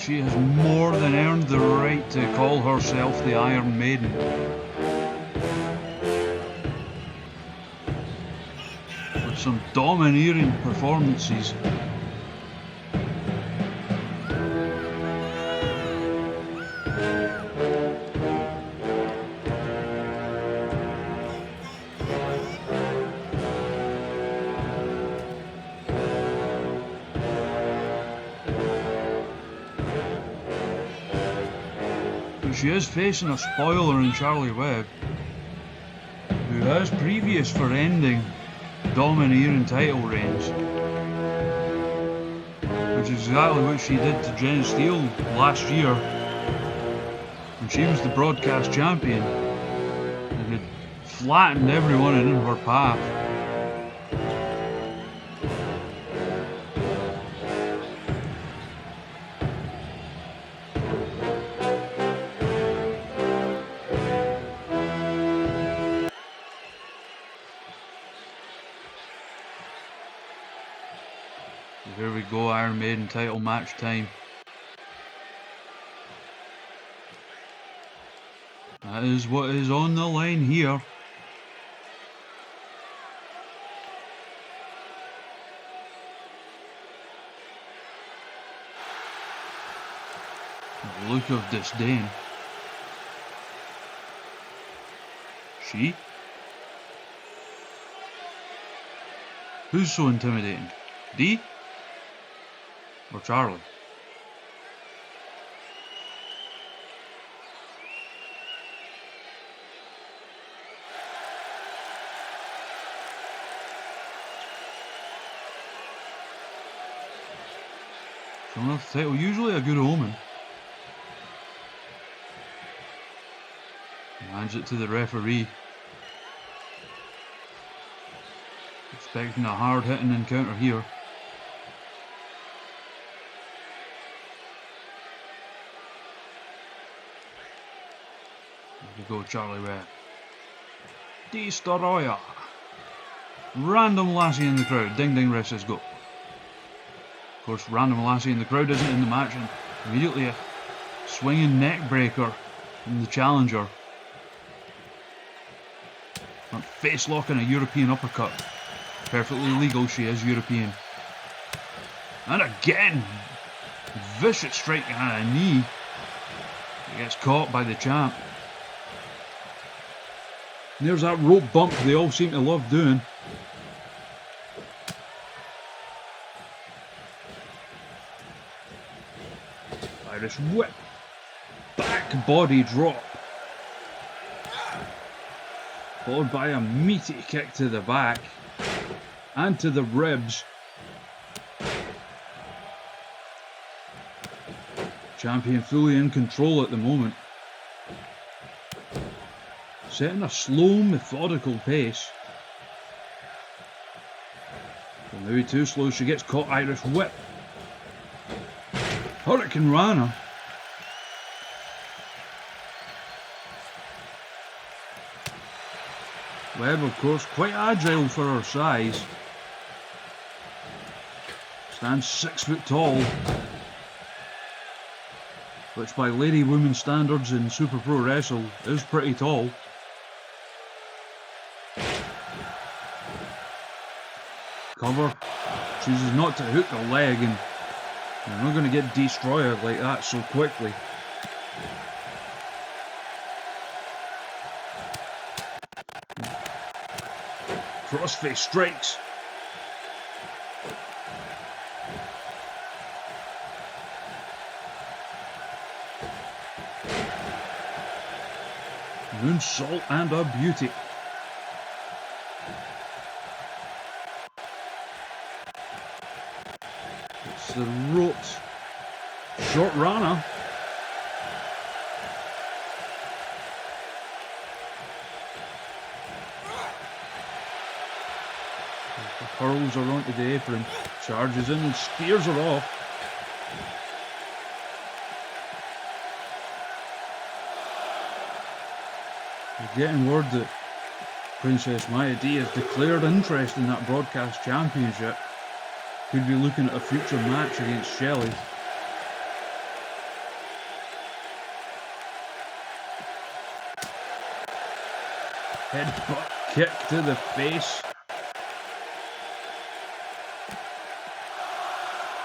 she has more than earned the right to call herself the Iron Maiden. With some domineering performances. She is facing a spoiler in Charlie Webb, who has previous for ending domineering title reigns, which is exactly what she did to Jen Steele last year when she was the broadcast champion and had flattened everyone in her path. Here we go, Iron Maiden title match time. That is what is on the line here. A look of disdain. She? Who's so intimidating? Dee? Or Charlie? Another title, usually a good omen. Hands it to the referee. Expecting a hard-hitting encounter here. There we go, Charlie Webb. Destroyer. Random Lassie in the crowd. Ding ding, ref says go. Of course, Random Lassie in the crowd isn't in the match, and immediately a swinging neck breaker from the challenger. And face lock and a European uppercut. Perfectly legal, she is European. And again, vicious strike and a knee. He gets caught by the champ. And there's that rope bump they all seem to love doing. Irish whip. Back body drop. Followed by a meaty kick to the back. And to the ribs. Champion fully in control at the moment. Setting a slow, methodical pace. Well, maybe too slow, she gets caught. Irish whip. Hurricane Rana. Webb, of course, quite agile for her size. Stands 6 foot tall, which by lady woman standards in Super Pro Wrestle is pretty tall. Cover, chooses not to hook the leg, and you're not going to get destroyed like that so quickly. Crossface strikes. Moonsault and a beauty. It's the ropes. Short Rana. Hurls her onto the apron, charges in and spears her off. We're getting word that Princess Maya D has declared interest in that broadcast championship. Could be looking at a future match against Shelley. Headbutt kick to the face.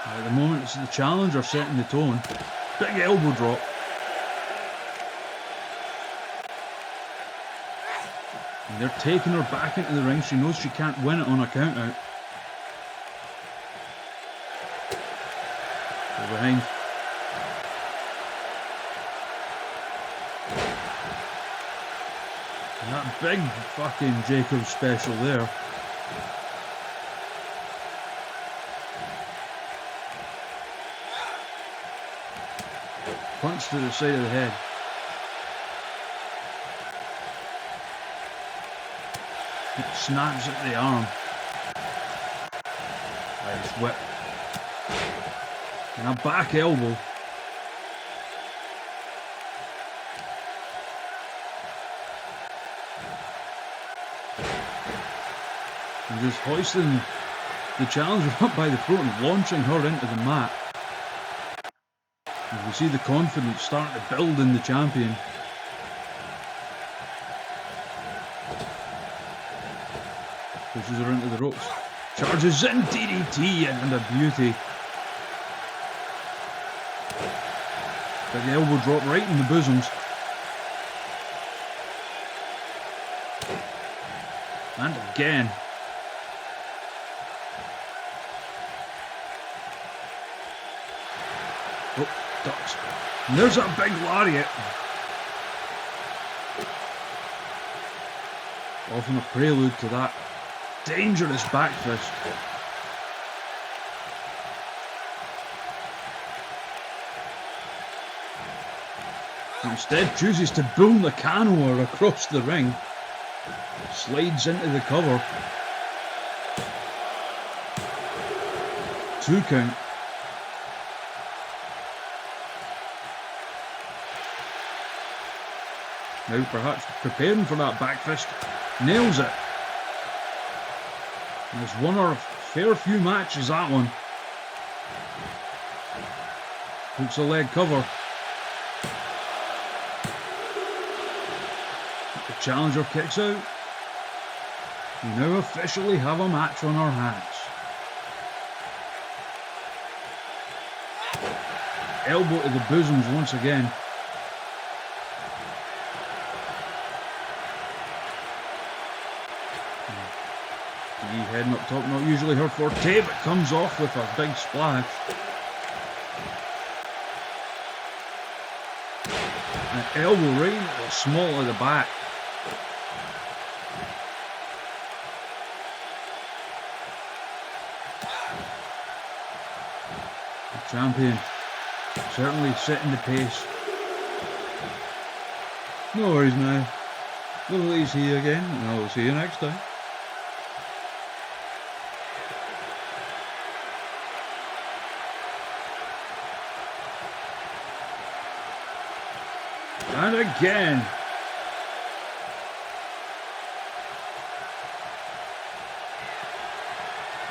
At the moment, it's the challenger setting the tone. Big elbow drop. And they're taking her back into the ring. She knows she can't win it on a count out. Go behind. And that big fucking Jacob special there. Punch to the side of the head. It snaps at the arm. Nice whip. And a back elbow. And just hoisting the challenger up by the throat and launching her into the mat. And we see the confidence starting to build in the champion. Pushes her into the ropes. Charges in DDT and a beauty. Got the elbow drop right in the bosoms. And again. Oh, ducks. And there's that big lariat. Often a prelude to that dangerous back fist. Instead chooses to bull Nakano across the ring. Slides into the cover. 2 count. Now perhaps preparing for that back fist. Nails it. And it's won her a fair few matches, that one. Hooks a leg cover. The challenger kicks out. We now officially have a match on our hands. Elbow to the bosoms once again. Heading up top, not usually her forte, but comes off with a big splash. An elbow right into the small of the back. The champion certainly setting the pace. No worries now. Lovely to see you again, and I'll see you next time. And again.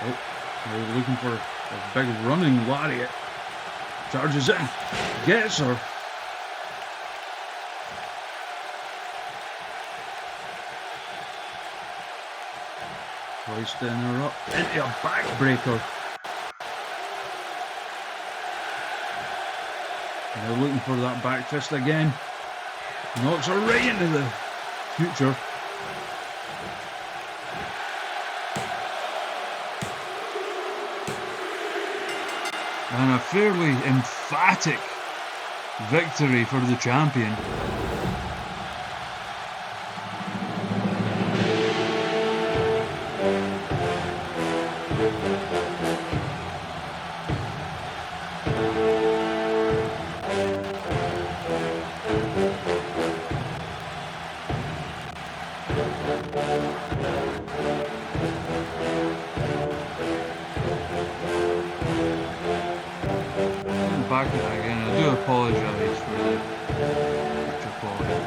Oh, we're looking for a big running lariat. Charges in. Gets her. Hoisting her up into a backbreaker. Now looking for that back fist again. Knocks her right into the future. And a fairly emphatic victory for the champion. Back at that again. I do apologise for the picture quality.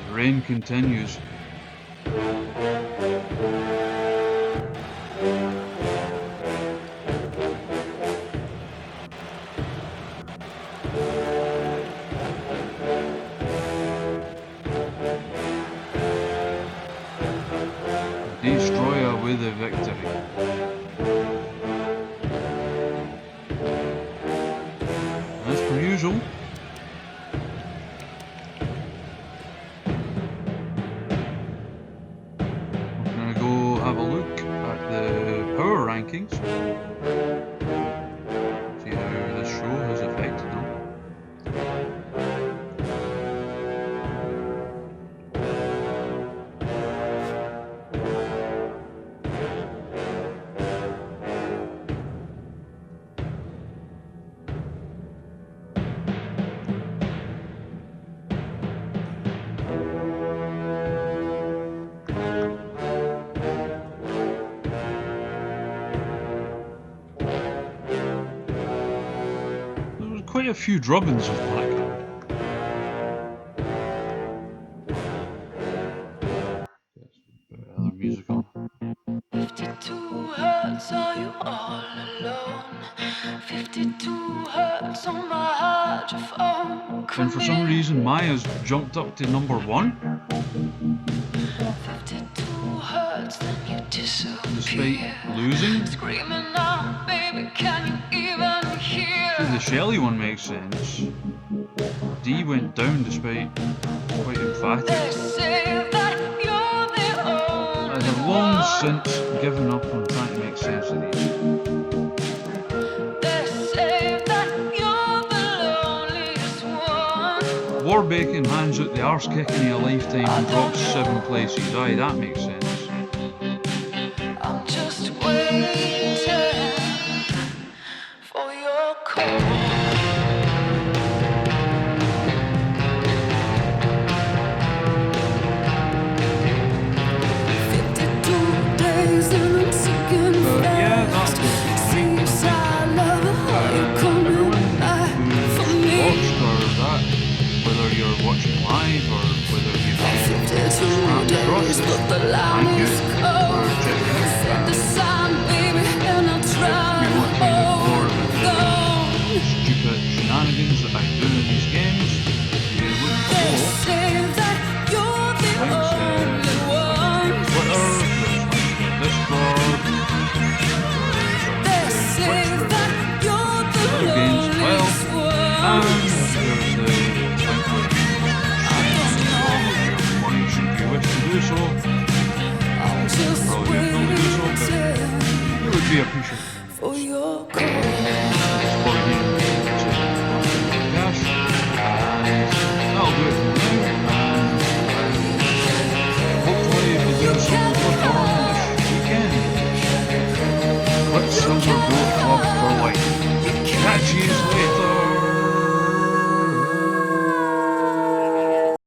The rain continues. Destroyer with a victory. As per usual. We're going to go have a look at the power rankings. See how this show has affected them. Quite a few drubbings of Blackpool. Other music on. 52 hertz, are you all alone? 52 hertz on my hydrophone. And for some reason Maya's jumped up to number 1. 52 hertz, then you disappear. Despite losing. Screaming out, baby, can you even hear? See, the Shelley one makes sense. D went down despite quite emphatic. They say that you're the only I have long since given up on trying to make sense of these. They say that you're the loneliest one. Warbacon hands out the arse kicking of a lifetime and drops 7 places. Aye, that makes sense. I'm just waiting for your call. 52 days and I'm sick and Yeah, fast. that was Seems I love how you're coming back for me. watched or that, whether you're watching live or whether you've 52 days, but the line thank you is for cold. checking out. Set the sign, baby, and I'll try If to you want to find out more hold about on. the stupid shenanigans that I do in these games, you look They below. say that you're the Links only one. Twitter, there's Discord, They say that you're the other games as well, loneliest and one. there's the link where you stream money should you wish to do so. I'm just Probably won't be able to do so, but waiting it would be appreciated. for your call. For you.